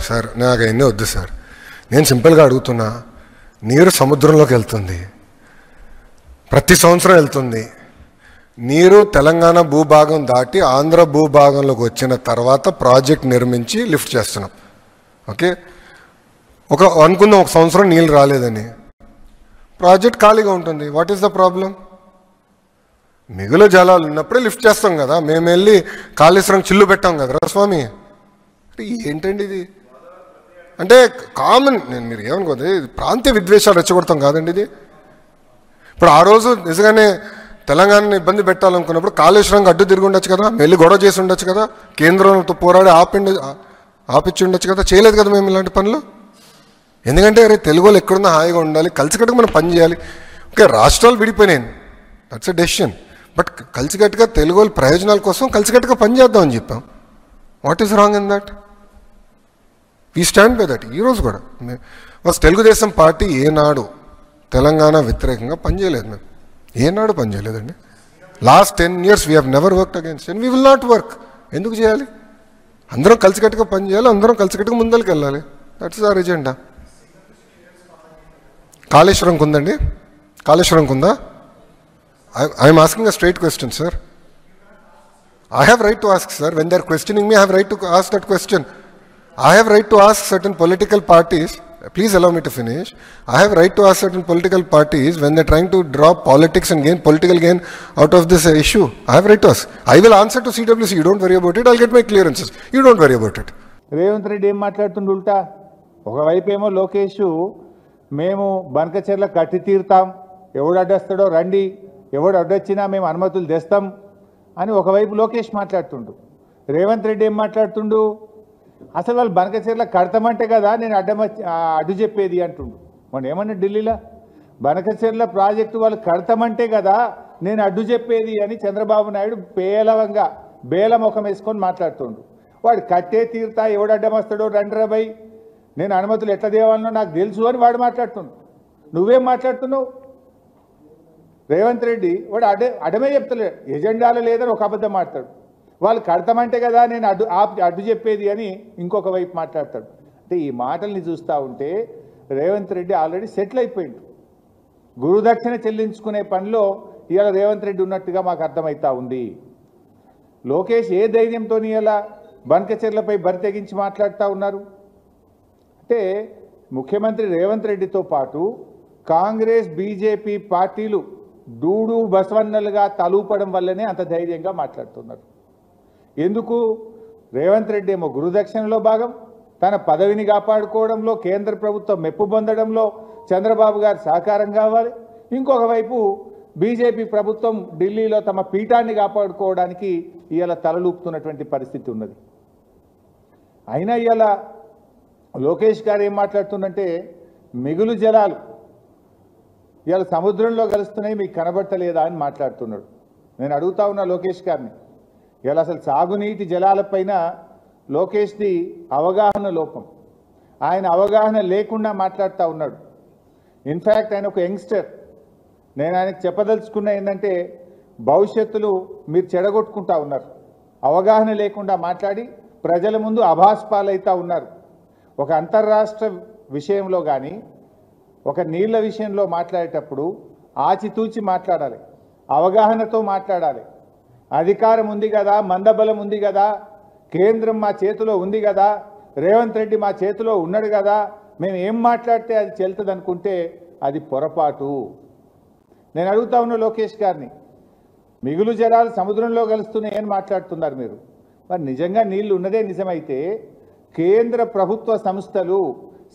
Sir నాకు అవన్నీ వద్దు సార్. నేను సింపుల్గా అడుగుతున్నా, నీరు సముద్రంలోకి వెళ్తుంది, ప్రతి సంవత్సరం వెళ్తుంది. నీరు తెలంగాణ భూభాగం దాటి ఆంధ్ర భూభాగంలోకి వచ్చిన తర్వాత ప్రాజెక్ట్ నిర్మించి లిఫ్ట్ చేస్తున్నాం. ఓకే, అనుకుందాం ఒక సంవత్సరం నీళ్ళు రాలేదని, ప్రాజెక్ట్ ఖాళీగా ఉంటుంది. What is the problem? మిగులు జలాలు ఉన్నప్పుడే లిఫ్ట్ చేస్తాం కదా. మేము వెళ్ళి కాళేశ్వరం చిల్లు పెట్టాం కదరా స్వామి. ఏంటండి ఇది? అంటే కామన్, నేను మీరు ఏమనుకోదు, ప్రాంతీయ విద్వేషాలు రెచ్చగొడతాం కాదండి ఇది. ఇప్పుడు ఆ రోజు నిజంగానే తెలంగాణని ఇబ్బంది పెట్టాలనుకున్నప్పుడు కాళేశ్వరంకి అడ్డు తిరిగి ఉండొచ్చు కదా, వెళ్ళి గొడవ చేసి ఉండొచ్చు కదా, కేంద్రంతో పోరాడి ఆపిచ్చి ఉండొచ్చు కదా. చేయలేదు కదా మేము ఇలాంటి పనులు. ఎందుకంటే అరే తెలుగు వాళ్ళు ఎక్కడున్నా హాయిగా ఉండాలి, కలిసికట్టుగా మనం పని చేయాలి. ఓకే, రాష్ట్రాలు విడిపోయినాయి, దట్స్ ఎ డెసిషన్. బట్ కలిసికట్టుగా తెలుగు వాళ్ళ ప్రయోజనాల కోసం కలిసికట్టుగా పనిచేద్దామని చెప్పాం. What is wrong in that? We stand by that. ఈరోజు కూడా తెలుగుదేశం పార్టీ ఏనాడు తెలంగాణ వ్యతిరేకంగా పనిచేయలేదు. మేము ఏనాడు పనిచేయలేదండి. Last 10 years we have never worked against and we will not work. ఎందుకు చేయాలి? అందరం కలిసికట్టుగా పనిచేయాలి, అందరం కలిసికట్టుగా ముందరికి వెళ్ళాలి. That's our agenda. కాళేశ్వరంకి ఉందండి, కాళేశ్వరంకి ఉందా? I'm asking a straight question sir. I have right to ask, sir. When they are questioning me, I have right to ask that question. I have right to ask certain political parties. Please allow me to finish. I have right to ask certain political parties when they are trying to draw politics and gain political gain out of this issue. I have right to ask. I will answer to CWC. You don't worry about it. I'll get my clearances. You don't worry about it. Revanth Reddy ఏం మాట్లాడుతుండు ఉల్టా? ఒకవైపు ఏమో లోకేష్ మేము బనకచెర్ల కట్టి తీరుతాం, ఎవడు అడ్డొస్తాడో రండి, ఎవడు అడ్డొచ్చినా మేము అనుమతులు తెస్తాం అని ఒకవైపు లోకేష్ మాట్లాడుతుండు. రేవంత్ రెడ్డి ఏం మాట్లాడుతుండు? అసలు వాళ్ళు బనకచెర్ల కడతామంటే కదా నేను అడ్డు చెప్పేది అంటుండు. మనం ఏమన్నా ఢిల్లీలో బనకచెర్ల ప్రాజెక్టు వాళ్ళు కడతామంటే కదా నేను అడ్డు చెప్పేది అని చంద్రబాబు నాయుడు పేలవంగా బేల ముఖం వేసుకొని మాట్లాడుతుండు. వాడు కట్టే తీరుతా, ఎవడు అడ్డం వస్తాడో రండ్రబై, నేను అనుమతులు ఎట్లా దేవాలనో నాకు తెలుసు అని వాడు మాట్లాడుతుండు. నువ్వేం మాట్లాడుతున్నావు? రేవంత్ రెడ్డి వాడు అడ్డమే చెప్తలేడు, ఎజెండాలో లేదని ఒక అబద్ధం మాట్లాడు. వాళ్ళు కడతామంటే కదా నేను అడ్డు చెప్పేది అని ఇంకొక వైపు మాట్లాడతాడు. అంటే ఈ మాటల్ని చూస్తూ ఉంటే రేవంత్ రెడ్డి ఆల్రెడీ సెటిల్ అయిపోయిండు. గురుదక్షిణ చెల్లించుకునే పనిలో ఇవాళ రేవంత్ రెడ్డి ఉన్నట్టుగా మాకు అర్థమవుతా ఉంది. లోకేష్ ఏ ధైర్యంతో ఇలా బనకచెర్లపై బరి తెగించి మాట్లాడుతూ ఉన్నారు అంటే, ముఖ్యమంత్రి రేవంత్ రెడ్డితో పాటు కాంగ్రెస్ బీజేపీ పార్టీలు డూడు బసవన్నలుగా తలూపడం వల్లనే అంత ధైర్యంగా మాట్లాడుతున్నారు. ఎందుకు? రేవంత్ రెడ్డి ఏమో గురుదక్షిణలో భాగం, తన పదవిని కాపాడుకోవడంలో కేంద్ర ప్రభుత్వం మెప్పు పొందడంలో చంద్రబాబు గారు సహకారం కావాలి. ఇంకొక వైపు బీజేపీ ప్రభుత్వం ఢిల్లీలో తమ పీఠాన్ని కాపాడుకోవడానికి ఇవాళ తలలూపుతున్నటువంటి పరిస్థితి ఉన్నది. అయినా ఇవాళ లోకేష్ గారు ఏం మాట్లాడుతుందంటే, మిగులు జలాలు ఇవాళ సముద్రంలో కలుస్తున్నాయి మీకు కనబడతలేదా అని మాట్లాడుతున్నాడు. నేను అడుగుతా ఉన్నా లోకేష్ గారిని, ఇవాళ అసలు సాగునీటి జలాలపైన లోకేష్ది అవగాహన లోపం, ఆయన అవగాహన లేకుండా మాట్లాడుతూ ఉన్నాడు. ఇన్ఫ్యాక్ట్ ఆయన ఒక యంగ్స్టర్. నేను ఆయనకు చెప్పదలుచుకున్న ఏంటంటే, భవిష్యత్తులో మీరు చెడగొట్టుకుంటా ఉన్నారు, అవగాహన లేకుండా మాట్లాడి ప్రజల ముందు అభాస్పాలైతా ఉన్నారు. ఒక అంతర్రాష్ట్ర విషయంలో కానీ ఒక నీళ్ల విషయంలో మాట్లాడేటప్పుడు ఆచితూచి మాట్లాడాలి, అవగాహనతో మాట్లాడాలి. అధికారం ఉంది కదా, మందబలం ఉంది కదా, కేంద్రం మా చేతిలో ఉంది కదా, రేవంత్ రెడ్డి మా చేతిలో ఉన్నాడు కదా, మేము ఏం మాట్లాడితే అది చెల్తుంది అనుకుంటే అది పొరపాటు. నేను అడుగుతా ఉన్న లోకేష్ గారిని, మిగులు జలాలు సముద్రంలో కలుస్తున్నాయి అని మాట్లాడుతున్నారు మీరు. మరి నిజంగా నీళ్లు ఉన్నదే నిజమైతే కేంద్ర ప్రభుత్వ సంస్థలు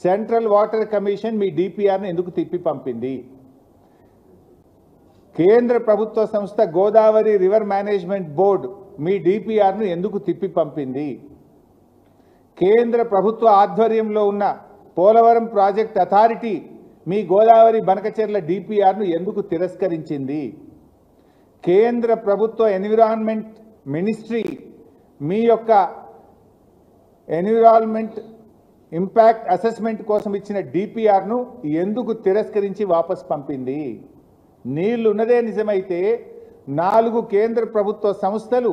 సెంట్రల్ వాటర్ కమిషన్ మీ డిపిఆర్ను ఎందుకు తిప్పి పంపింది? కేంద్ర ప్రభుత్వ సంస్థ గోదావరి రివర్ మేనేజ్మెంట్ బోర్డు మీ డిపిఆర్ను ఎందుకు తిప్పి పంపింది? కేంద్ర ప్రభుత్వ ఆధ్వర్యంలో ఉన్న పోలవరం ప్రాజెక్ట్ అథారిటీ మీ గోదావరి బనకచెర్ల డిపిఆర్ను ఎందుకు తిరస్కరించింది? కేంద్ర ప్రభుత్వ ఎన్విరాన్మెంట్ మినిస్ట్రీ మీ యొక్క ఎన్విరాన్మెంట్ ఇంపాక్ట్ అసెస్మెంట్ కోసం ఇచ్చిన డిపిఆర్ను ఎందుకు తిరస్కరించి వాపస్ పంపింది? నీళ్లు ఉన్నదే నిజమైతే 4 కేంద్ర ప్రభుత్వ సంస్థలు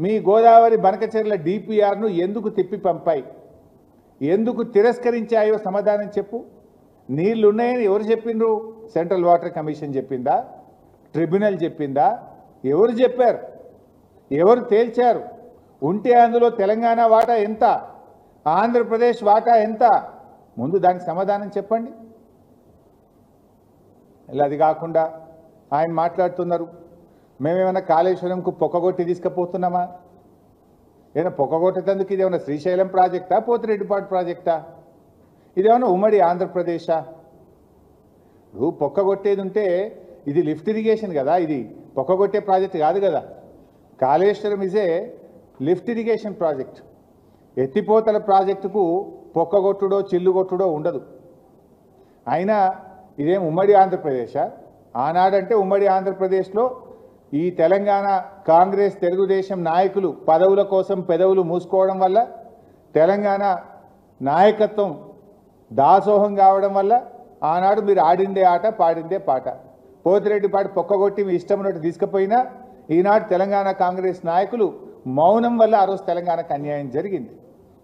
మీ గోదావరి బనకచెర్ల డిపిఆర్ను ఎందుకు తిప్పి పంపాయి? ఎందుకు తిరస్కరించాయో సమాధానం చెప్పు. నీళ్లు ఉన్నాయని ఎవరు చెప్పిండ్రు? సెంట్రల్ వాటర్ కమిషన్ చెప్పిందా? ట్రిబ్యునల్ చెప్పిందా? ఎవరు చెప్పారు? ఎవరు తేల్చారు? ఉంటే అందులో తెలంగాణ వాటా ఎంత, ఆంధ్రప్రదేశ్ వాటా ఎంత? ముందు దానికి సమాధానం చెప్పండి. ఇలా అది కాకుండా ఆయన మాట్లాడుతున్నారు, మేమేమైనా కాళేశ్వరంకు పొక్కగొట్టి తీసుకుపోతున్నామా? ఏమైనా పొక్కగొట్టేందుకు ఇదేమన్నా శ్రీశైలం ప్రాజెక్టా, పోతిరెడ్డిపాడు ప్రాజెక్టా? ఇదేమన్నా ఉమ్మడి ఆంధ్రప్రదేశా? పొక్కగొట్టేది ఉంటే ఇది లిఫ్ట్ ఇరిగేషన్ కదా, ఇది పొక్కగొట్టే ప్రాజెక్ట్ కాదు కదా. Kaleshwaram is lift irrigation project. ఎత్తిపోతల ప్రాజెక్టుకు పొక్కగొట్టుడో చిల్లుగొట్టుడో ఉండదు. అయినా ఇదేం ఉమ్మడి ఆంధ్రప్రదేశా? ఆనాడంటే ఉమ్మడి ఆంధ్రప్రదేశ్లో ఈ తెలంగాణ కాంగ్రెస్ తెలుగుదేశం నాయకులు పదవుల కోసం పెదవులు మూసుకోవడం వల్ల, తెలంగాణ నాయకత్వం దాసోహం కావడం వల్ల ఆనాడు మీరు ఆడిందే ఆట పాడిందే పాట. పోతిరెడ్డిపాటి పొక్కగొట్టి మీ ఇష్టం ఉన్నట్టు తీసుకుపోయినా ఈనాడు తెలంగాణ కాంగ్రెస్ నాయకులు మౌనం వల్ల ఆ రోజు తెలంగాణకు అన్యాయం జరిగింది.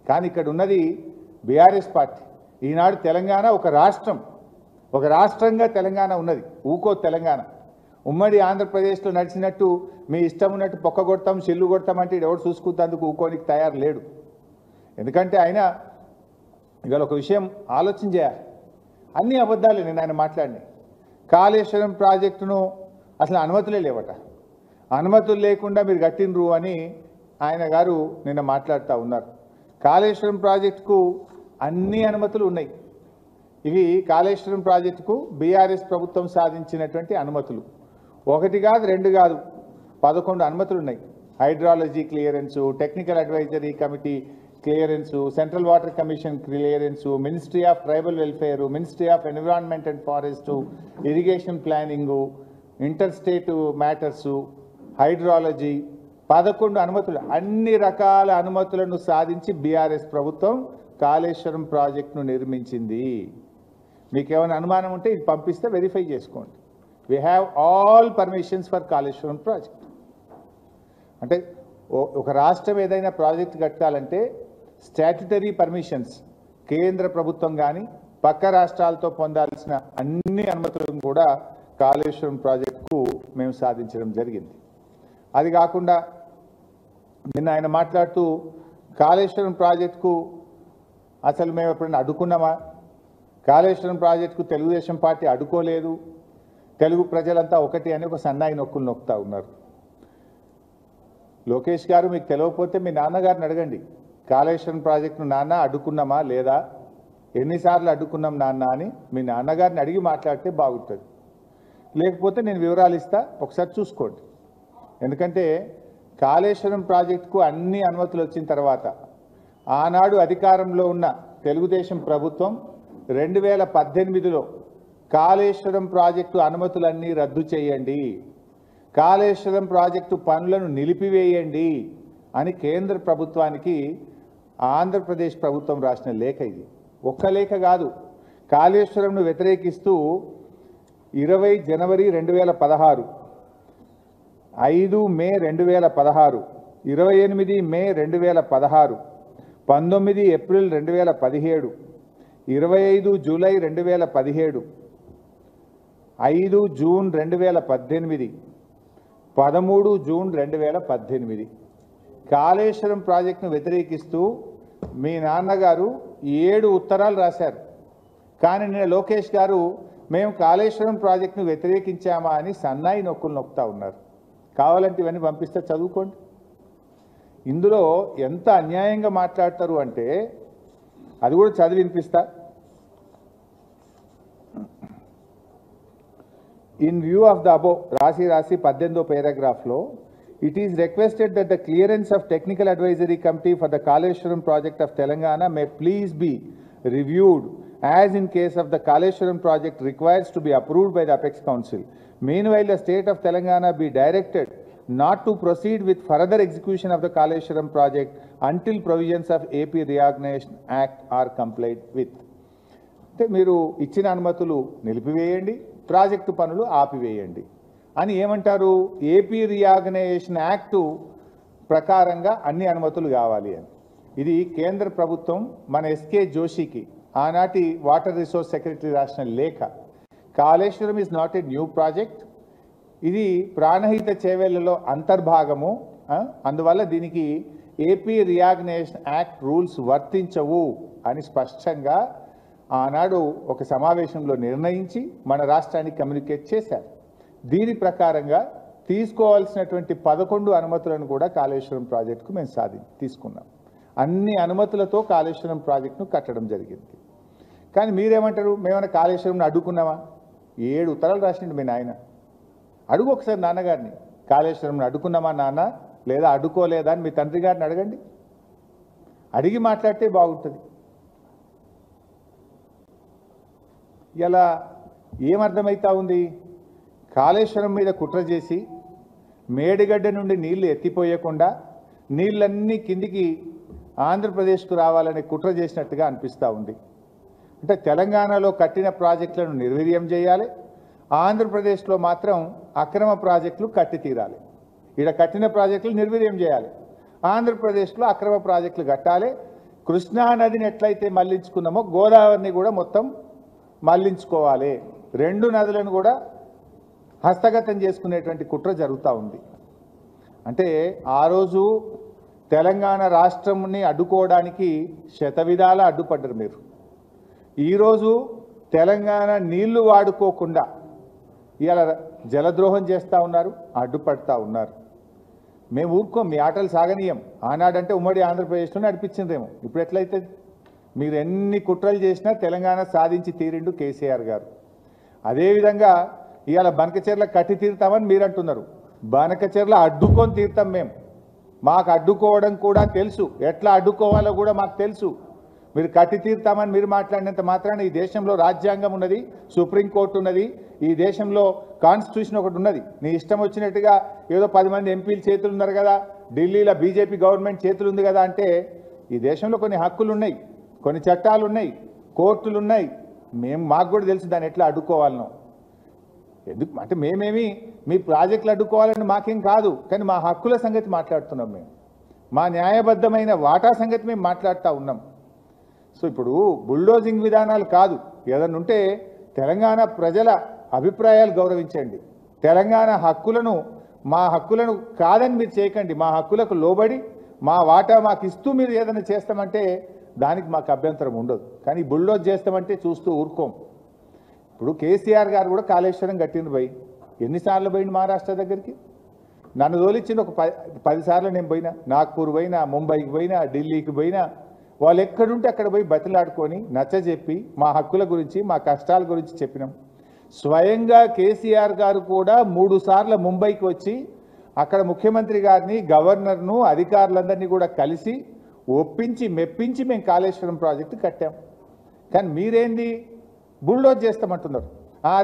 కానీ ఇక్కడ ఉన్నది బీఆర్ఎస్ పార్టీ. ఈనాడు తెలంగాణ ఒక రాష్ట్రంగా తెలంగాణ ఉన్నది. ఊకో తెలంగాణ ఉమ్మడి ఆంధ్రప్రదేశ్లో నడిచినట్టు మీ ఇష్టం ఉన్నట్టు పొక్క కొడతాం చెల్లు కొడతాం అంటే ఎవరు చూసుకుంటేందుకు ఊకోనికి తయారు లేడు. ఎందుకంటే ఆయన ఇవాళ ఒక విషయం ఆలోచన చేయాలి. అన్ని అబద్ధాలే నేను ఆయన మాట్లాడినాయి. కాళేశ్వరం ప్రాజెక్టును అసలు అనుమతులే లేవట. అనుమతులు లేకుండా మీరు కట్టినరు అని ఆయన గారు నిన్న మాట్లాడుతూ ఉన్నారు. కాళేశ్వరం ప్రాజెక్టుకు అన్ని అనుమతులు ఉన్నాయి. ఇవి కాళేశ్వరం ప్రాజెక్టుకు బీఆర్ఎస్ ప్రభుత్వం సాధించినటువంటి అనుమతులు. ఒకటి కాదు, రెండు కాదు, 11 అనుమతులు ఉన్నాయి. Hydrology clearance, technical advisory committee clearance, central water commission clearance, ministry of tribal welfare, ministry of environment and forest, irrigation planning, inter state matters, hydrology, 11 అనుమతులు. అన్ని రకాల అనుమతులను సాధించి బీఆర్ఎస్ ప్రభుత్వం కాళేశ్వరం ప్రాజెక్టును నిర్మించింది. మీకేమైనా అనుమానం ఉంటే ఇది పంపిస్తే వెరిఫై చేసుకోండి. We have all permissions for Kaleshwaram project. అంటే ఒక రాష్ట్రం ఏదైనా ప్రాజెక్ట్ కట్టాలంటే స్టాట్యుటరీ పర్మిషన్స్ కేంద్ర ప్రభుత్వం కానీ పక్క రాష్ట్రాలతో పొందాల్సిన అన్ని అనుమతులను కూడా కాళేశ్వరం ప్రాజెక్టుకు మేము సాధించడం జరిగింది. అది కాకుండా నిన్న ఆయన మాట్లాడుతూ కాళేశ్వరం ప్రాజెక్టుకు అసలు మేము ఎప్పుడైనా అడ్డుకున్నామా? కాళేశ్వరం ప్రాజెక్టుకు తెలుగుదేశం పార్టీ అడ్డుకోలేదు, తెలుగు ప్రజలంతా ఒకటి అని ఒక సన్నాయి నొక్కులు నొక్కుతా ఉన్నారు. లోకేష్ గారు, మీకు తెలియకపోతే మీ నాన్నగారిని అడగండి. కాళేశ్వరం ప్రాజెక్టును నాన్న అడ్డుకున్నామా లేదా, ఎన్నిసార్లు అడ్డుకున్నాం నాన్న అని మీ నాన్నగారిని అడిగి మాట్లాడితే బాగుంటుంది. లేకపోతే నేను వివరాలు ఇస్తా, ఒకసారి చూసుకోండి. ఎందుకంటే కాళేశ్వరం ప్రాజెక్టుకు అన్ని అనుమతులు వచ్చిన తర్వాత ఆనాడు అధికారంలో ఉన్న తెలుగుదేశం ప్రభుత్వం 2018లో కాళేశ్వరం ప్రాజెక్టు అనుమతులన్నీ రద్దు చేయండి, కాళేశ్వరం ప్రాజెక్టు పనులను నిలిపివేయండి అని కేంద్ర ప్రభుత్వానికి ఆంధ్రప్రదేశ్ ప్రభుత్వం రాసిన లేఖ ఇది. ఒక్క లేఖ కాదు, కాళేశ్వరంను వ్యతిరేకిస్తూ 20 జనవరి 2016, 5 మే 2016, 28 మే 2016, 19 April 2017, 25 July 2017, 5 June 2018, 13 June 2018 Kaleshwaram ప్రాజెక్టును వ్యతిరేకిస్తూ మీ నాన్నగారు 7 ఉత్తరాలు రాశారు. కానీ నిన్న లోకేష్ గారు మేము కాళేశ్వరం ప్రాజెక్టును వ్యతిరేకించామా అని సన్నాయి నొక్కులు నొక్కుతా ఉన్నారు. కావాలంటే ఇవన్నీ పంపిస్తే చదువుకోండి. ఇందులో ఎంత అన్యాయంగా మాట్లాడతారు అంటే అది కూడా చదివి వినిపిస్తా. In view of the above రాసి 18వ పారాగ్రాఫ్లో it is requested that the clearance of technical advisory committee for the Kaleshwaram project of Telangana may please be reviewed as in case of the Kaleshwaram project requires to be approved by the Apex Council. Meanwhile, the state of Telangana be directed not to proceed with further execution of the Kaleshwaram project until provisions of AP Reorganization Act are complied with. అంటే మీరు ఇచ్చిన అనుమతులు నిలిపివేయండి, project పనులు ఆపివేయండి అని ఏమంటారు? AP reorganisation act ప్రకారంగా అన్ని అనుమతులు కావాలి అని. ఇది కేంద్ర ప్రభుత్వం మన ఎస్కే జోషికి ఆనాటి వాటర్ రిసోర్స్ సెక్రటరీ రాసిన లేఖ. Kaleshwaram is not a new project, ఇది ప్రాణహిత చేవేళ్లలో అంతర్భాగము. అందువల్ల దీనికి ఏపీ రియాగ్నేషన్ యాక్ట్ రూల్స్ వర్తించవు అని స్పష్టంగా ఆనాడు ఒక సమావేశంలో నిర్ణయించి మన రాష్ట్రానికి కమ్యూనికేట్ చేశారు. దీని ప్రకారంగా తీసుకోవాల్సినటువంటి 11 అనుమతులను కూడా కాళేశ్వరం ప్రాజెక్టుకు మేము తీసుకున్నాం. అన్ని అనుమతులతో కాళేశ్వరం ప్రాజెక్టును కట్టడం జరిగింది. కానీ మీరేమంటారు, మేమైనా కాళేశ్వరంను అడ్డుకున్నామా? 7 ఉత్తరాలు రాసిండు మీ నాయన. అడుగు ఒకసారి నాన్నగారిని, కాళేశ్వరంను అడ్డుకున్నామా నాన్న, లేదా అడ్డుకోలేదా అని మీ తండ్రి గారిని అడగండి. అడిగి మాట్లాడితే బాగుంటుంది. ఇలా ఏమర్థమవుతా ఉంది, కాళేశ్వరం మీద కుట్ర చేసి మేడిగడ్డ నుండి నీళ్లు ఎత్తిపోయకుండా నీళ్ళన్నీ కిందికి ఆంధ్రప్రదేశ్కు రావాలని కుట్ర చేసినట్టుగా అనిపిస్తూ ఉంది. అంటే తెలంగాణలో కట్టిన ప్రాజెక్టులను నిర్వీర్యం చేయాలి, ఆంధ్రప్రదేశ్లో మాత్రం అక్రమ ప్రాజెక్టులు కట్టి తీరాలి. ఇక్కడ కట్టిన ప్రాజెక్టులు నిర్వీర్యం చేయాలి, ఆంధ్రప్రదేశ్లో అక్రమ ప్రాజెక్టులు కట్టాలి. కృష్ణా నదిని ఎట్లయితే మళ్లించుకున్నామో గోదావరిని కూడా మొత్తం మళ్లించుకోవాలి. 2 నదులను కూడా హస్తగతం చేసుకునేటువంటి కుట్ర జరుగుతూ ఉంది. అంటే ఆ రోజు తెలంగాణ రాష్ట్రంని అడ్డుకోవడానికి శతవిధాలా అడ్డుపడ్డారు మీరు. ఈరోజు తెలంగాణ నీళ్లు వాడుకోకుండా ఇలా జలద్రోహం చేస్తూ ఉన్నారు, అడ్డుపడతా ఉన్నారు. మేము ఊరుకోం, మీ ఆటలు సాగనీయం. ఆనాడంటే ఉమ్మడి ఆంధ్రప్రదేశ్లో నడిపించిందేమో, ఇప్పుడు ఎట్లయితే మీరు ఎన్ని కుట్రలు చేసినా తెలంగాణ సాధించి తీరిండు కేసీఆర్ గారు. అదేవిధంగా ఇవాళ బనకచెర్ల కట్టి తీరుతామని మీరు అంటున్నారు. బనకచెర్ల అడ్డుకొని తీరుతాం మేము. మాకు అడ్డుకోవడం కూడా తెలుసు, ఎట్లా అడ్డుకోవాలో కూడా మాకు తెలుసు. మీరు కట్టి తీరుతామని మీరు మాట్లాడినంత మాత్రాన ఈ దేశంలో రాజ్యాంగం ఉన్నది, సుప్రీంకోర్టు ఉన్నది, ఈ దేశంలో కాన్స్టిట్యూషన్ ఒకటి ఉన్నది. నీ ఇష్టం వచ్చినట్టుగా ఏదో 10 మంది ఎంపీలు చేతులు ఉన్నారు కదా, ఢిల్లీలో బీజేపీ గవర్నమెంట్ చేతులు ఉంది కదా అంటే, ఈ దేశంలో కొన్ని హక్కులు ఉన్నాయి, కొన్ని చట్టాలు ఉన్నాయి, కోర్టులు ఉన్నాయి. మాకు కూడా తెలుసు దాన్ని ఎట్లా అడ్డుకోవాలనో. ఎందుకు అంటే మేమేమి మీ ప్రాజెక్టులు అడ్డుకోవాలని మాకేం కాదు, కానీ మా హక్కుల సంగతి మాట్లాడుతున్నాం. మేము మా న్యాయబద్ధమైన వాటా సంగతి మేము మాట్లాడుతూ ఉన్నాం. సో ఇప్పుడు బుల్డోజింగ్ విధానాలు కాదు, ఏదన్నా ఉంటే తెలంగాణ ప్రజల అభిప్రాయాలు గౌరవించండి. తెలంగాణ హక్కులను, మా హక్కులను కాదని మీరు చేయకండి. మా హక్కులకు లోబడి మా వాటా మాకు ఇస్తూ మీరు ఏదైనా చేస్తామంటే దానికి మాకు అభ్యంతరం ఉండదు. కానీ బుల్డోజ్ చేస్తామంటే చూస్తూ ఊరుకోం. ఇప్పుడు కేసీఆర్ గారు కూడా కాళేశ్వరం కట్టిండు పోయి, ఎన్నిసార్లు పోయిండు మహారాష్ట్ర దగ్గరికి? నన్ను తోలిచ్చింది ఒక 10 సార్లు నేను పోయినా. నాగ్పూర్ పోయినా, ముంబైకి పోయినా, ఢిల్లీకి పోయినా. వాళ్ళు ఎక్కడుంటే అక్కడ పోయి బతిలాడుకొని నచ్చజెప్పి మా హక్కుల గురించి, మా కష్టాల గురించి చెప్పినాం. స్వయంగా కేసీఆర్ గారు కూడా 3 సార్లు ముంబైకి వచ్చి అక్కడ ముఖ్యమంత్రి గారిని, గవర్నర్ను, అధికారులందరినీ కూడా కలిసి ఒప్పించి మెప్పించి మేము కాళేశ్వరం ప్రాజెక్టు కట్టాం. కానీ మీరేంది బుల్డోజ్ చేస్తామంటున్నారు.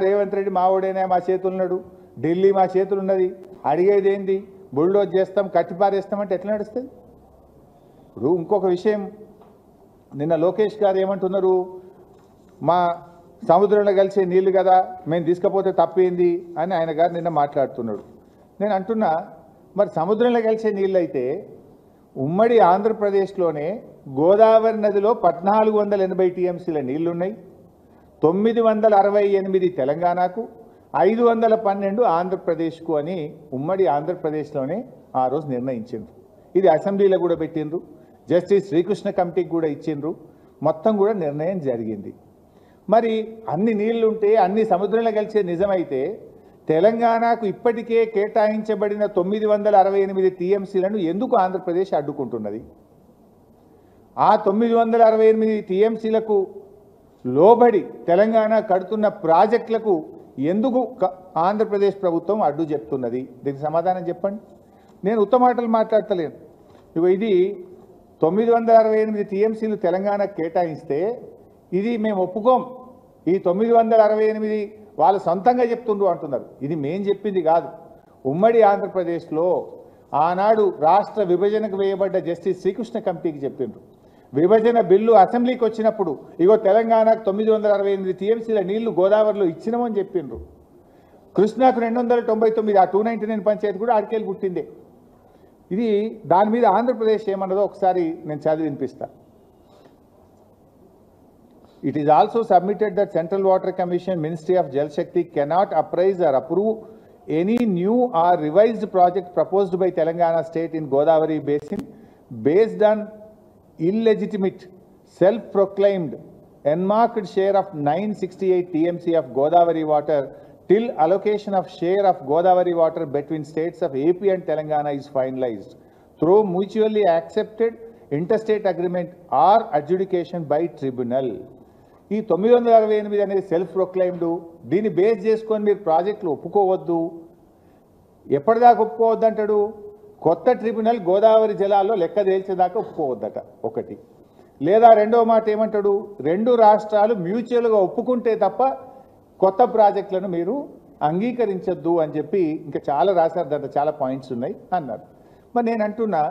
రేవంత్ రెడ్డి మావోడైనా మా చేతులున్నాడు, ఢిల్లీ మా చేతులున్నది, అడిగేది ఏంది? బుల్డోజ్ చేస్తాం, కట్టిపారేస్తామంటే ఎట్లా నడుస్తుంది? ఇప్పుడు ఇంకొక విషయం, నిన్న లోకేష్ గారు ఏమంటున్నారు, మా సముద్రంలో కలిసే నీళ్లు కదా మేము తీసుకపోతే తప్పేంది అని ఆయన గారు నిన్న మాట్లాడుతున్నాడు. నేను అంటున్నా, మరి సముద్రంలో కలిసే నీళ్ళు అయితే ఉమ్మడి ఆంధ్రప్రదేశ్లోనే గోదావరి నదిలో 1480 టీఎంసీల నీళ్లున్నాయి, 968 తెలంగాణకు, 512 ఆంధ్రప్రదేశ్కు అని ఉమ్మడి ఆంధ్రప్రదేశ్లోనే ఆ రోజు నిర్ణయించిండ్రు. ఇది అసెంబ్లీలో కూడా పెట్టిండ్రు, జస్టిస్ శ్రీకృష్ణ కమిటీకి కూడా ఇచ్చిండ్రు, మొత్తం కూడా నిర్ణయం జరిగింది. మరి అన్ని నీళ్లుంటే అన్ని సముద్రంలో కలిసే నిజమైతే తెలంగాణకు ఇప్పటికే కేటాయించబడిన 968 టీఎంసీలను ఎందుకు ఆంధ్రప్రదేశ్ అడ్డుకుంటున్నది? ఆ 968 టీఎంసీలకు లోబడి తెలంగాణ కడుతున్న ప్రాజెక్టులకు ఎందుకు ఆంధ్రప్రదేశ్ ప్రభుత్వం అడ్డు చెప్తున్నది? దీనికి సమాధానం చెప్పండి. నేను ఉత్తమ మాటలు మాట్లాడతలేను. ఇది 968 టీఎంసీలు తెలంగాణకు కేటాయిస్తే ఇది మేము ఒప్పుకోం, ఈ 968 వాళ్ళు సొంతంగా చెప్తుండ్రు అంటున్నారు. ఇది మేం చెప్పింది కాదు. ఉమ్మడి ఆంధ్రప్రదేశ్లో ఆనాడు రాష్ట్ర విభజనకు వేయబడ్డ జస్టిస్ శ్రీకృష్ణ కమిటీకి చెప్పిండ్రు. విభజన బిల్లు అసెంబ్లీకి వచ్చినప్పుడు ఇగో తెలంగాణకు 968 టీఎంసీల నీళ్లు గోదావరిలో ఇచ్చినామని చెప్పిండ్రు. కృష్ణాకు 299, ఆ 299 పంచాయతీ కూడా ఆడికెళ్ళి పుట్టిందే. ఇది దాని మీద ఆంధ్రప్రదేశ్ ఏమన్నదో ఒకసారి నేను చదివి వినిపిస్తా. It is also submitted that Central Water Commission, Ministry of Jal Shakti cannot appraise or approve any new or revised project proposed by Telangana state in Godavari basin based on illegitimate, self-proclaimed, enmarked share of 968 TMC of Godavari water till allocation of share of Godavari water between states of AP and Telangana is finalized through mutually accepted interstate agreement or adjudication by tribunal. ఈ 968 అనేది self proclaimed, దీన్ని base చేసుకొని మీరు ప్రాజెక్టులు ఒప్పుకోవద్దు. ఎప్పటిదాకా ఒప్పుకోవద్దు అంటాడు? కొత్త tribunal Godavari జలాల్లో లెక్క తేల్చేదాకా ఒప్పుకోవద్దట ఒకటి. లేదా రెండో మాట ఏమంటాడు? రెండు రాష్ట్రాలు మ్యూచువల్గా ఒప్పుకుంటే తప్ప కొత్త ప్రాజెక్టులను మీరు అంగీకరించొద్దు అని చెప్పి ఇంకా చాలా రాశారు. దాంట్లో చాలా పాయింట్స్ ఉన్నాయి అన్నారు. మరి నేను అంటున్నా,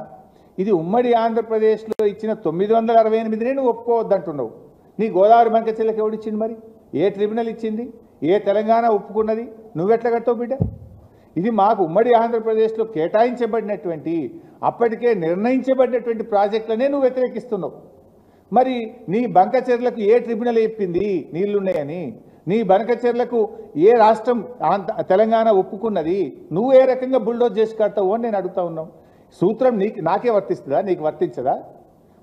ఇది ఉమ్మడి ఆంధ్రప్రదేశ్లో ఇచ్చిన 968 నువ్వు ఒప్పుకోవద్దు అంటున్నావు. నీ గోదావరి బంకచెర్లకు ఎవడిచ్చింది? మరి ఏ ట్రిబ్యునల్ ఇచ్చింది? ఏ తెలంగాణ ఒప్పుకున్నది? నువ్వెట్లా కడతావు బిడ్డ? ఇది మాకు ఉమ్మడి ఆంధ్రప్రదేశ్లో కేటాయించబడినటువంటి, అప్పటికే నిర్ణయించబడినటువంటి ప్రాజెక్టులనే నువ్వు వ్యతిరేకిస్తున్నావు. మరి నీ బంకచెర్లకు ఏ ట్రిబ్యునల్ చెప్పింది నీళ్లున్నాయని? నీ బంకచెర్లకు ఏ రాష్ట్రం తెలంగాణ ఒప్పుకున్నది? నువ్వు ఏ రకంగా బుల్డోజ్ చేసి కడతావు అని నేను అడుగుతా ఉన్నాం. సూత్రం నాకే వర్తిస్తుందా? నీకు వర్తించదా?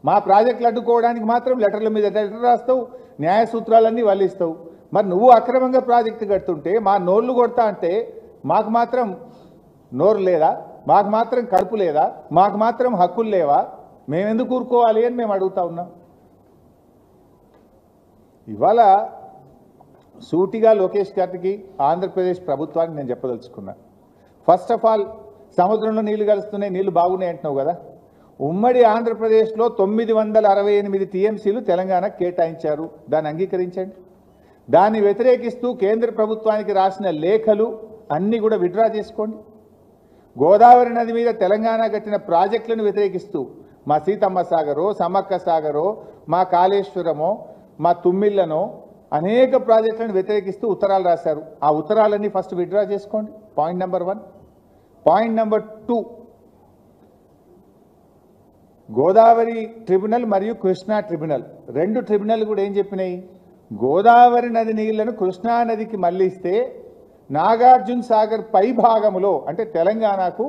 మా ప్రాజెక్టులు అడ్డుకోవడానికి మాత్రం లెటర్ల మీద లెటర్ రాస్తావు, న్యాయ సూత్రాలన్నీ వల్లిస్తావు. మరి నువ్వు అక్రమంగా ప్రాజెక్టు కడుతుంటే మా నోళ్ళు కొడతా అంటే మాకు మాత్రం నోరు లేదా? మాకు మాత్రం కడుపు లేదా? మాకు మాత్రం హక్కులు లేవా? మేమెందుకు ఊరుకోవాలి అని మేము అడుగుతా ఉన్నాం. ఇవాళ సూటిగా లోకేష్ గారికి, ఆంధ్రప్రదేశ్ ప్రభుత్వానికి నేను చెప్పదలుచుకున్నా. ఫస్ట్ ఆఫ్ ఆల్, సముద్రంలో నీళ్లు కలుస్తున్నాయి, నీళ్లు బాగున్నాయి అంటున్నావు కదా. ఉమ్మడి ఆంధ్రప్రదేశ్లో 968 టీఎంసీలు తెలంగాణ కేటాయించారు. దాన్ని అంగీకరించండి. దాన్ని వ్యతిరేకిస్తూ కేంద్ర ప్రభుత్వానికి రాసిన లేఖలు అన్నీ కూడా విత్డ్రా చేసుకోండి. గోదావరి నది మీద తెలంగాణ కట్టిన ప్రాజెక్టులను వ్యతిరేకిస్తూ మా సీతమ్మ సాగరో, సమ్మక్క సాగరో, మా కాళేశ్వరమో, మా తుమ్మిళ్ళనో అనేక ప్రాజెక్టులను వ్యతిరేకిస్తూ ఉత్తరాలు రాశారు. ఆ ఉత్తరాలన్నీ ఫస్ట్ విత్డ్రా చేసుకోండి. Point number 1. Point number 2, Godavari tribunal మరియు కృష్ణా ట్రిబ్యునల్, రెండు ట్రిబ్యునల్ కూడా ఏం చెప్పినాయి? గోదావరి నది నీళ్లను కృష్ణా నదికి మళ్లిస్తే నాగార్జున సాగర్ పై భాగములో అంటే తెలంగాణకు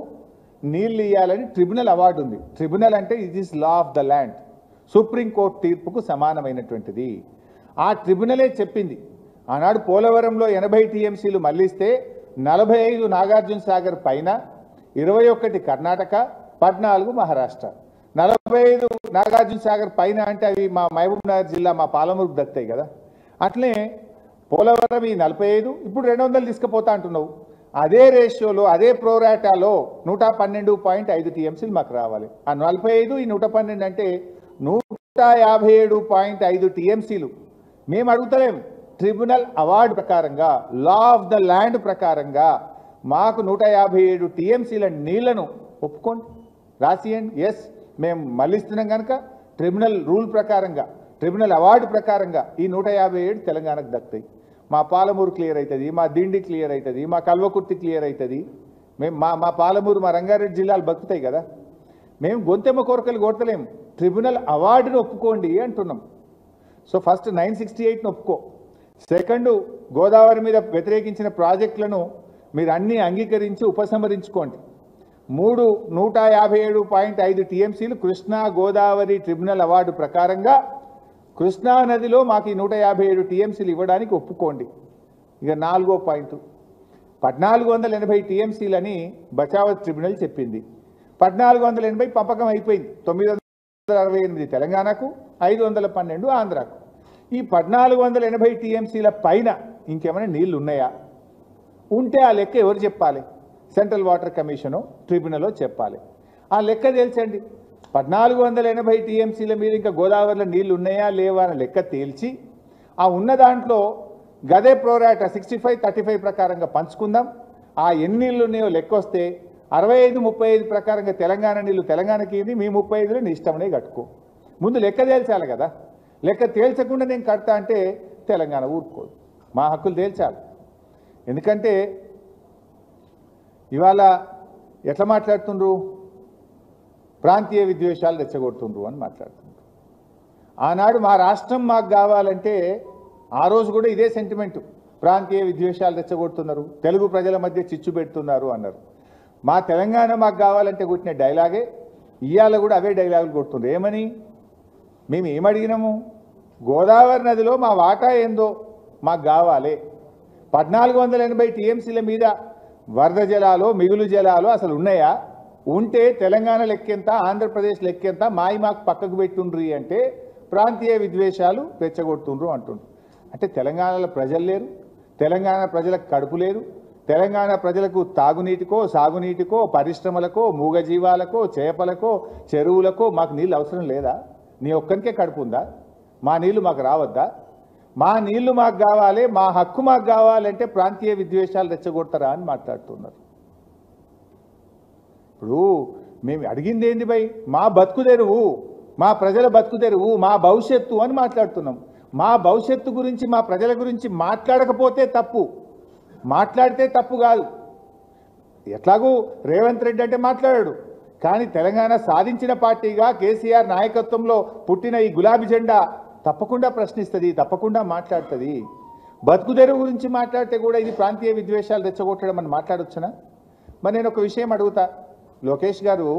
నీళ్లు ఇవ్వాలని ట్రిబ్యునల్ అవార్డు ఉంది. ట్రిబ్యునల్ అంటే it is law of the land, supreme court తీర్పుకు సమానమైనటువంటిది. ఆ ట్రిబ్యునలే చెప్పింది ఆనాడు పోలవరంలో 80 టీఎంసీలు మళ్లిస్తే 45 నాగార్జున సాగర్ పైన, 21 కర్ణాటక, 14 మహారాష్ట్ర. 45 నాగార్జున సాగర్ పైన అంటే అవి మా మహబూబ్ నగర్ జిల్లా, మా పాలమూరుకు దక్కుతాయి కదా. అట్లే పోలవరం ఈ 45, ఇప్పుడు 200 తీసుకుపోతా అంటున్నావు. అదే రేషియోలో, అదే ప్రోరాటాలో 112.5 టీఎంసీలు మాకు రావాలి. ఆ 45 ఈ 112 అంటే 157.5 టీఎంసీలు మేము అడుగుతలేం. ట్రిబ్యునల్ అవార్డు ప్రకారంగా, లా ఆఫ్ ద ల్యాండ్ ప్రకారంగా మాకు 157 టీఎంసీల నీళ్లను ఒప్పుకోండి, రాసియండి. ఎస్, మేము మళ్ళిస్తున్నాం కనుక ట్రిబ్యునల్ రూల్ ప్రకారంగా, ట్రిబ్యునల్ అవార్డు ప్రకారంగా ఈ 157 తెలంగాణకు దక్కుతాయి. మా పాలమూరు క్లియర్ అవుతుంది, మా దిండి క్లియర్ అవుతుంది, మా కల్వకుర్తి క్లియర్ అవుతుంది. మేము మా పాలమూరు, మా రంగారెడ్డి జిల్లాలు బతుకుతాయి కదా. మేము గొంతెమ్మ కోరికలు కొడతలేము. ట్రిబ్యునల్ అవార్డును ఒప్పుకోండి అంటున్నాం. సో ఫస్ట్ 968ను ఒప్పుకో. సెకండ్, గోదావరి మీద వ్యతిరేకించిన ప్రాజెక్టులను మీరు అన్నీ అంగీకరించి ఉపసంహరించుకోండి. 3, 157.5 టీఎంసీలు కృష్ణా గోదావరి ట్రిబ్యునల్ అవార్డు ప్రకారంగా కృష్ణా నదిలో మాకు ఈ 157 టీఎంసీలు ఇవ్వడానికి ఒప్పుకోండి. ఇక 4వ పాయింట్, 1480 టీఎంసీలని బచావత్ ట్రిబ్యునల్ చెప్పింది. 1480 పంపకం అయిపోయింది. 968 తెలంగాణకు, 512 ఆంధ్రాకు. ఈ 1480 టీఎంసీల పైన ఇంకేమైనా నీళ్లు ఉన్నాయా? ఉంటే ఆ లెక్క ఎవరు చెప్పాలి? సెంట్రల్ వాటర్ కమిషను, ట్రిబ్యునల్లో చెప్పాలి. ఆ లెక్క తేల్చండి. 1480 టీఎంసీల మీద ఇంకా గోదావరిలో నీళ్లు ఉన్నాయా లేవా అని లెక్క తేల్చి, ఆ ఉన్న దాంట్లో గదే ప్రోరాటా 65-35 ప్రకారంగా పంచుకుందాం. ఆ ఎన్ని నీళ్ళు ఉన్నాయో లెక్క వస్తే 65-35 ప్రకారంగా తెలంగాణ నీళ్లు తెలంగాణకి ఇది, మీ 35లో నీ ఇష్టమనే కట్టుకో. ముందు లెక్క తేల్చాలి కదా. లెక్క తేల్చకుండా నేను కడతా అంటే తెలంగాణ ఊరుకోదు. మా హక్కులు తేల్చాలి. ఎందుకంటే ఇవాళ ఎట్లా మాట్లాడుతుండ్రు? ప్రాంతీయ విద్వేషాలు రెచ్చగొడుతుండ్రు అని మాట్లాడుతున్నారు. ఆనాడు మా రాష్ట్రం మాకు కావాలంటే ఆ రోజు కూడా ఇదే సెంటిమెంటు, ప్రాంతీయ విద్వేషాలు రెచ్చగొడుతున్నారు, తెలుగు ప్రజల మధ్య చిచ్చు పెడుతున్నారు అన్నారు. మా తెలంగాణ మాకు కావాలంటే కొట్టిన డైలాగే ఇవాళ కూడా అవే డైలాగులు కొడుతున్నారు. ఏమని? మేము ఏమడిగినాము? గోదావరి నదిలో మా వాటా ఏందో మాకు కావాలి. 1480 టీఎంసీల మీద వరద జలాలు మిగులు జలాలు అసలు ఉన్నాయా? ఉంటే తెలంగాణ లెక్కెంత, ఆంధ్రప్రదేశ్ లెక్కెంత, మాకు పక్కకు పెట్టుండ్రి అంటే ప్రాంతీయ విద్వేషాలు రెచ్చగొడుతుండ్రు అంటుండ్రు. అంటే తెలంగాణలో ప్రజలు లేరు, తెలంగాణ ప్రజలకు కడుపు లేరు, తెలంగాణ ప్రజలకు తాగునీటికో సాగునీటికో పరిశ్రమలకో మూగజీవాలకో చేపలకో చెరువులకో మాకు నీళ్ళు అవసరం లేదా? నీ ఒక్కరికే కడుపు ఉందా? మా నీళ్లు మాకు రావద్దా? మా నీళ్లు మాకు కావాలి, మా హక్కు మాకు కావాలంటే ప్రాంతీయ విద్వేషాలు రెచ్చగొడతారా అని మాట్లాడుతున్నారు. ఇప్పుడు మేము అడిగింది ఏంది భయ్? మా బతుకు తెరువు, మా ప్రజల బతుకు తెరువు, మా భవిష్యత్తు అని మాట్లాడుతున్నాం. మా భవిష్యత్తు గురించి మా ప్రజల గురించి మాట్లాడకపోతే తప్పు, మాట్లాడితే తప్పు కాదు. ఎట్లాగూ రేవంత్ రెడ్డి అంటే మాట్లాడాడు, కానీ తెలంగాణ సాధించిన పార్టీగా కేసీఆర్ నాయకత్వంలో పుట్టిన ఈ గులాబీ జెండా తప్పకుండా ప్రశ్నిస్తుంది, తప్పకుండా మాట్లాడుతుంది. బతుకు తెరువు గురించి మాట్లాడితే కూడా ఇది ప్రాంతీయ విద్వేషాలు రెచ్చగొట్టడం అని మాట్లాడొచ్చునా? మరి నేను ఒక విషయం అడుగుతా, లోకేష్ గారు,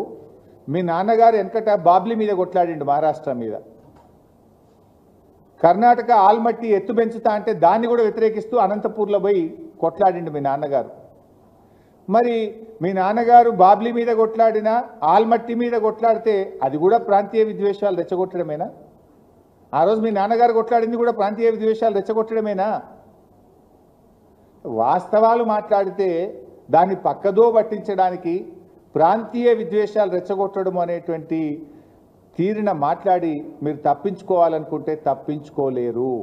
మీ నాన్నగారు వెనకట బాబ్లీ మీద కొట్లాడిండు, మహారాష్ట్ర మీద. కర్ణాటక ఆల్మట్టి ఎత్తు పెంచుతా అంటే దాన్ని కూడా వ్యతిరేకిస్తూ అనంతపూర్లో పోయి కొట్లాడిండు మీ నాన్నగారు. మరి మీ నాన్నగారు బాబ్లీ మీద కొట్లాడినా ఆల్మట్టి మీద కొట్లాడితే అది కూడా ప్రాంతీయ విద్వేషాలు రెచ్చగొట్టడమేనా? ఆ రోజు మీ నాన్నగారు కొట్లాడింది కూడా ప్రాంతీయ విద్వేషాలు రెచ్చగొట్టడమేనా? వాస్తవాలు మాట్లాడితే దాన్ని పక్కదో పట్టించడానికి ప్రాంతీయ విద్వేషాలు రెచ్చగొట్టడం అనేటువంటి తీరిన మాట్లాడి మీరు తప్పించుకోవాలనుకుంటే తప్పించుకోలేరు.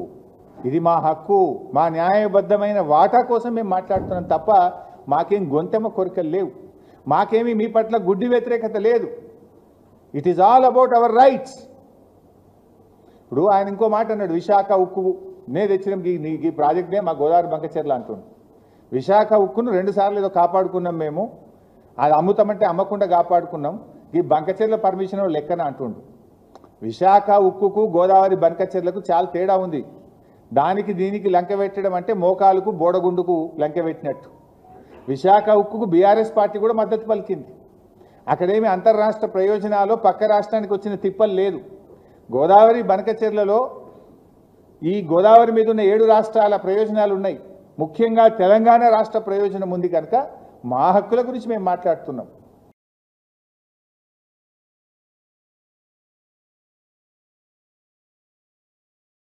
ఇది మా హక్కు, మా న్యాయబద్ధమైన వాటా కోసం మేము మాట్లాడుతున్నాం తప్ప మాకేం గొంతెమ్మ కోరికలు లేవు, మాకేమీ మీ పట్ల గుడ్డి వ్యతిరేకత లేదు. It is all about our rights. ఇప్పుడు ఆయన ఇంకో మాట అన్నాడు, విశాఖ ఉక్కు నే తెచ్చినాం ఈ ప్రాజెక్ట్నే మా గోదావరి బంకచెర్ల అంటుండు. విశాఖ ఉక్కును 2 సార్లు ఏదో కాపాడుకున్నాం మేము, అది అమ్ముతామంటే అమ్మకుండా కాపాడుకున్నాం, ఈ బంకచెర్ల పర్మిషన్ లెక్కన అంటుండు. విశాఖ ఉక్కుకు గోదావరి బంకచెర్లకు చాలా తేడా ఉంది. దానికి దీనికి లంక పెట్టడం అంటే మోకాలకు బోడగుండుకు లంక పెట్టినట్టు. విశాఖ ఉక్కుకు బీఆర్ఎస్ పార్టీ కూడా మద్దతు పలికింది. అక్కడేమి అంతర్రాష్ట్ర ప్రయోజనాలు పక్క రాష్ట్రానికి వచ్చిన తిప్పలు లేదు. గోదావరి బంకచెర్లలో ఈ గోదావరి మీద ఉన్న 7 రాష్ట్రాల ప్రయోజనాలు ఉన్నాయి. ముఖ్యంగా తెలంగాణ రాష్ట్ర ప్రయోజనం ఉంది కనుక మా హక్కుల గురించి మేము మాట్లాడుతున్నాం.